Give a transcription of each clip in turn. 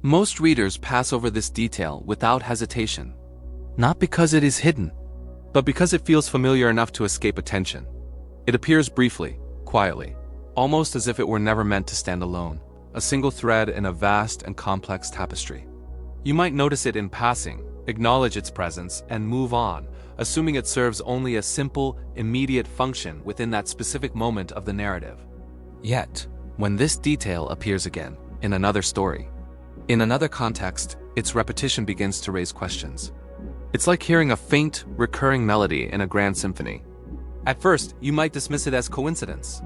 Most readers pass over this detail without hesitation, not because it is hidden, but because it feels familiar enough to escape attention. It appears briefly, quietly, almost as if it were never meant to stand alone, a single thread in a vast and complex tapestry. You might notice it in passing, acknowledge its presence, and move on, assuming it serves only a simple, immediate function within that specific moment of the narrative. Yet, when this detail appears again, in another story, in another context, its repetition begins to raise questions. It's like hearing a faint, recurring melody in a grand symphony. At first, you might dismiss it as coincidence.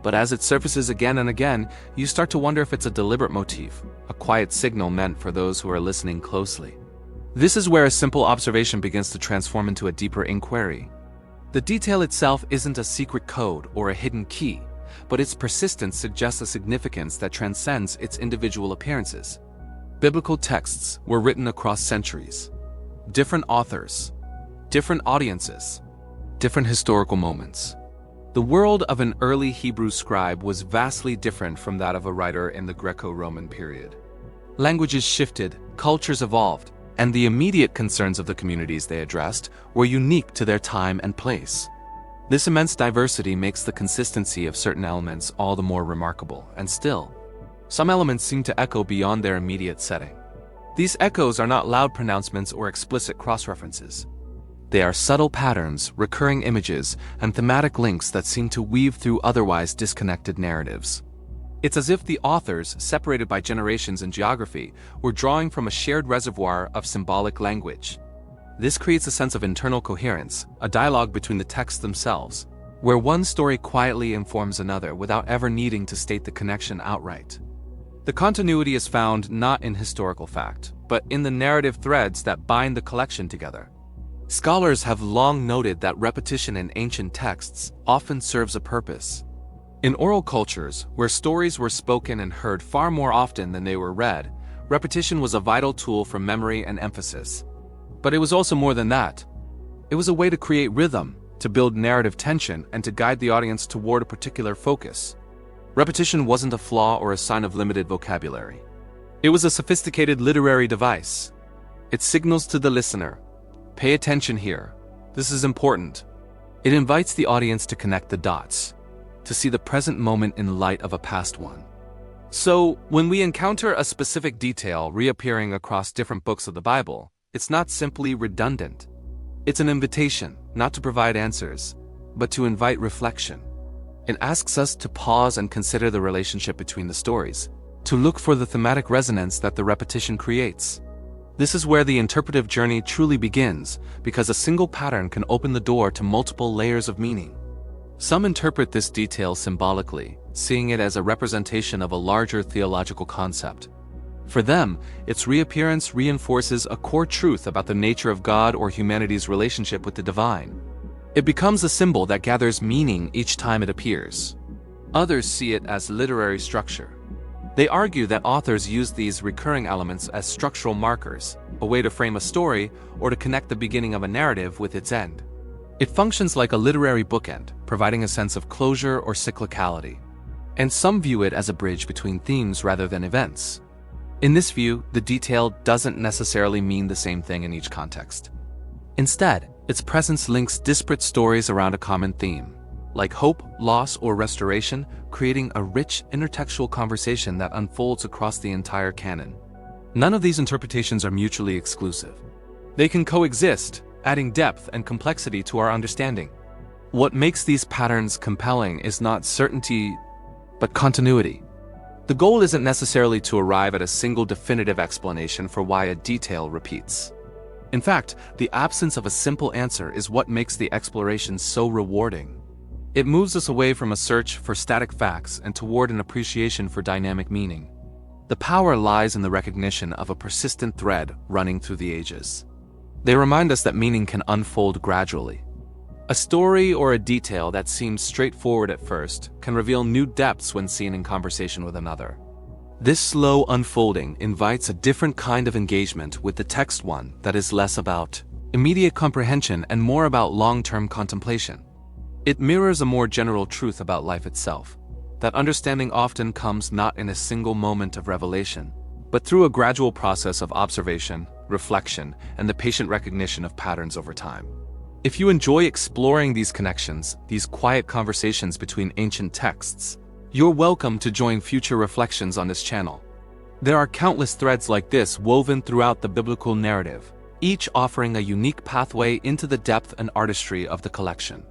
But as it surfaces again and again, you start to wonder if it's a deliberate motif, a quiet signal meant for those who are listening closely. This is where a simple observation begins to transform into a deeper inquiry. The detail itself isn't a secret code or a hidden key, but its persistence suggests a significance that transcends its individual appearances. Biblical texts were written across centuries. Different authors, different audiences, different historical moments. The world of an early Hebrew scribe was vastly different from that of a writer in the Greco-Roman period. Languages shifted, cultures evolved, and the immediate concerns of the communities they addressed were unique to their time and place. This immense diversity makes the consistency of certain elements all the more remarkable, and still, some elements seem to echo beyond their immediate setting. These echoes are not loud pronouncements or explicit cross-references. They are subtle patterns, recurring images, and thematic links that seem to weave through otherwise disconnected narratives. It's as if the authors, separated by generations and geography, were drawing from a shared reservoir of symbolic language. This creates a sense of internal coherence, a dialogue between the texts themselves, where one story quietly informs another without ever needing to state the connection outright. The continuity is found not in historical fact, but in the narrative threads that bind the collection together. Scholars have long noted that repetition in ancient texts often serves a purpose. In oral cultures, where stories were spoken and heard far more often than they were read, repetition was a vital tool for memory and emphasis. But it was also more than that. It was a way to create rhythm, to build narrative tension, and to guide the audience toward a particular focus. Repetition wasn't a flaw or a sign of limited vocabulary. It was a sophisticated literary device. It signals to the listener, "Pay attention here. This is important." It invites the audience to connect the dots, to see the present moment in light of a past one. So, when we encounter a specific detail reappearing across different books of the Bible, it's not simply redundant. It's an invitation, not to provide answers, but to invite reflection. It asks us to pause and consider the relationship between the stories, to look for the thematic resonance that the repetition creates. This is where the interpretive journey truly begins, because a single pattern can open the door to multiple layers of meaning. Some interpret this detail symbolically, seeing it as a representation of a larger theological concept. For them, its reappearance reinforces a core truth about the nature of God or humanity's relationship with the divine. It becomes a symbol that gathers meaning each time it appears. Others see it as literary structure. They argue that authors use these recurring elements as structural markers, a way to frame a story or to connect the beginning of a narrative with its end. It functions like a literary bookend, providing a sense of closure or cyclicality. And some view it as a bridge between themes rather than events. In this view, the detail doesn't necessarily mean the same thing in each context. Instead, its presence links disparate stories around a common theme, like hope, loss, or restoration, creating a rich intertextual conversation that unfolds across the entire canon. None of these interpretations are mutually exclusive. They can coexist, adding depth and complexity to our understanding. What makes these patterns compelling is not certainty, but continuity. The goal isn't necessarily to arrive at a single definitive explanation for why a detail repeats. In fact, the absence of a simple answer is what makes the exploration so rewarding. It moves us away from a search for static facts and toward an appreciation for dynamic meaning. The power lies in the recognition of a persistent thread running through the ages. They remind us that meaning can unfold gradually. A story or a detail that seems straightforward at first can reveal new depths when seen in conversation with another. This slow unfolding invites a different kind of engagement with the text, one that is less about immediate comprehension and more about long-term contemplation. It mirrors a more general truth about life itself, that understanding often comes not in a single moment of revelation, but through a gradual process of observation, reflection, and the patient recognition of patterns over time. If you enjoy exploring these connections, these quiet conversations between ancient texts, you're welcome to join future reflections on this channel. There are countless threads like this woven throughout the biblical narrative, each offering a unique pathway into the depth and artistry of the collection.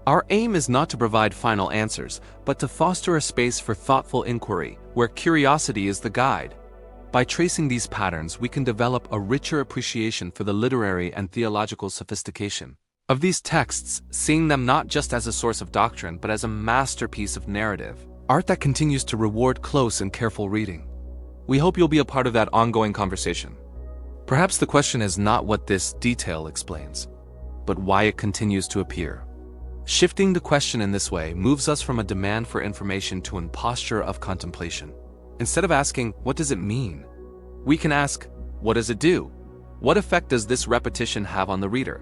Our aim is not to provide final answers, but to foster a space for thoughtful inquiry, where curiosity is the guide. By tracing these patterns, we can develop a richer appreciation for the literary and theological sophistication of these texts, seeing them not just as a source of doctrine, but as a masterpiece of narrative, art that continues to reward close and careful reading. We hope you'll be a part of that ongoing conversation. Perhaps the question is not what this detail explains, but why it continues to appear. Shifting the question in this way moves us from a demand for information to a posture of contemplation. Instead of asking, what does it mean? We can ask, what does it do? What effect does this repetition have on the reader?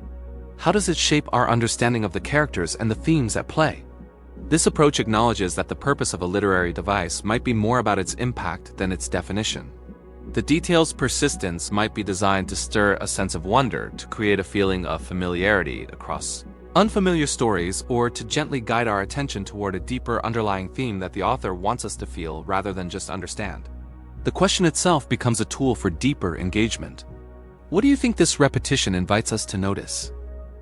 How does it shape our understanding of the characters and the themes at play? This approach acknowledges that the purpose of a literary device might be more about its impact than its definition. The detail's persistence might be designed to stir a sense of wonder, to create a feeling of familiarity across unfamiliar stories, or to gently guide our attention toward a deeper underlying theme that the author wants us to feel rather than just understand. The question itself becomes a tool for deeper engagement. What do you think this repetition invites us to notice?